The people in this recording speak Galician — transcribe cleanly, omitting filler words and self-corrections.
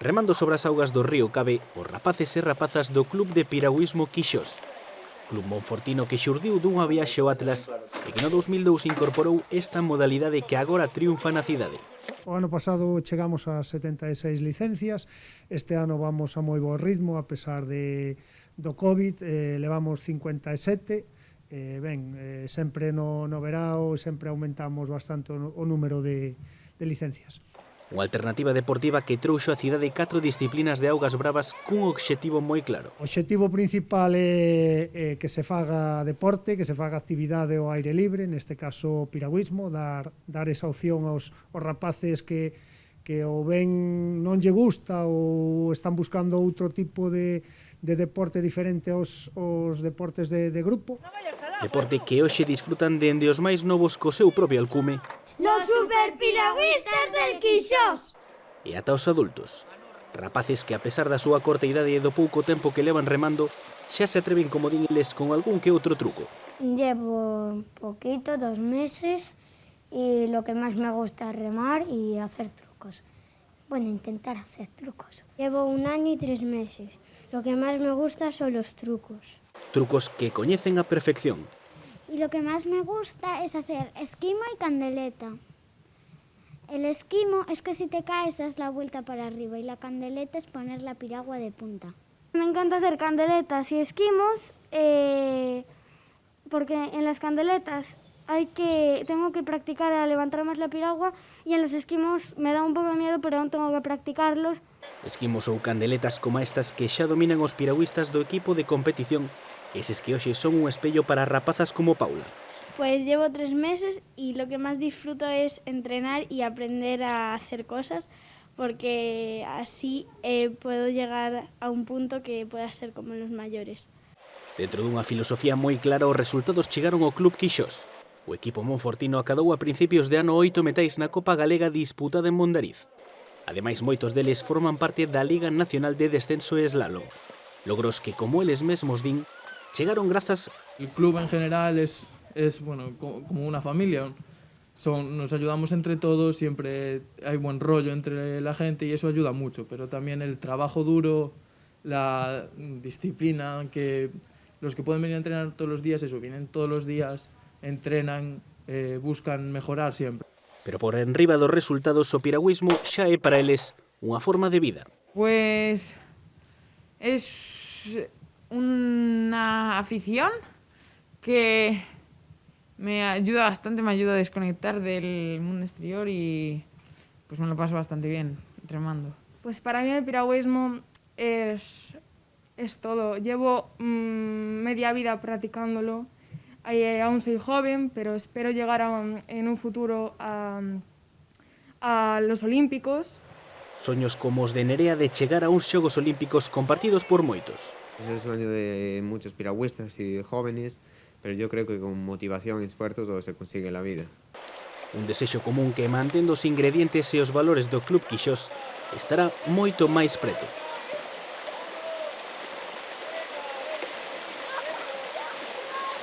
Remando sobre as augas do río Cabe, os rapaces e rapazas do Club de Piragüismo Quixós. Club monfortino que xurdiu dunha viaxe ao Atlas e que no 2002 incorporou esta modalidade que agora triunfa na cidade. O ano pasado chegamos a 76 licencias, este ano vamos a moi bo ritmo, a pesar do COVID, levamos 57, sempre no verao, sempre aumentamos bastante o número de licencias. Unha alternativa deportiva que trouxo a cidade 4 disciplinas de augas bravas cun obxectivo moi claro. O obxectivo principal é que se faga deporte, que se faga actividade ao aire libre, neste caso piragüismo, dar esa opción aos rapaces que o ben non lle gusta ou están buscando outro tipo de deporte diferente aos deportes de grupo. Deporte que hoxe disfrutan dende os máis novos co seu propio alcume, los superpiragüistas del Quixós. E ata os adultos. Rapaces que, a pesar da súa corta idade e do pouco tempo que levan remando, xa se atreven, como din eles, con algún que outro truco. Llevo poquito, 2 meses, y lo que más me gusta es remar y hacer trucos. Bueno, intentar hacer trucos. Llevo 1 año y 3 meses. Lo que más me gusta son los trucos. Trucos que coñecen a perfección. Y lo que más me gusta es hacer esquimo y candeleta. El esquimo es que si te caes das la vuelta para arriba y la candeleta es poner la piragua de punta. Me encanta hacer candeletas y esquimos porque en las candeletas tengo que practicar a levantar más la piragua y en los esquimos me da un poco de miedo, pero aún tengo que practicarlos. Esquimos ou candeletas como estas que xa dominan os piragüistas do equipo de competición, eses que hoxe son un espello para rapazas como Paula. Pues llevo 3 meses y lo que más disfruto es entrenar y aprender a hacer cosas, porque así puedo llegar a un punto que pueda ser como los mayores. Dentro dunha filosofía moi clara, os resultados chegaron ao Club Quixós. O equipo monfortino acadou a principios de ano 8 metais na Copa Galega disputada en Mondariz. Ademais, moitos deles forman parte da Liga Nacional de Descenso e Slalom. Logros que, como eles mesmos din, chegaron grazas... El club en general es bueno, como una familia. Nos ayudamos entre todos, siempre hay buen rollo entre la gente y eso ayuda mucho. Pero también el trabajo duro, la disciplina, que los que pueden venir a entrenar todos los días, vienen todos los días, entrenan, buscan mejorar siempre. Pero por enriba dos resultados, o piragüismo xa é para eles unha forma de vida. Pues es una afición que me ayuda bastante, me ayuda a desconectar del mundo exterior y pues me lo paso bastante bien remando. Pues para mí el piragüismo es todo. Llevo media vida practicándolo. Aún soy joven, pero espero llegar en un futuro a los Olímpicos. Soños como os de Nerea de chegar a uns Xogos Olímpicos compartidos por moitos. Es el sueño de muchos piragüistas y de jóvenes, pero yo creo que con motivación y esfuerzo todo se consigue en la vida. Un desexo común que, mantendo os ingredientes e os valores do Club Quixós, estará moito máis preto.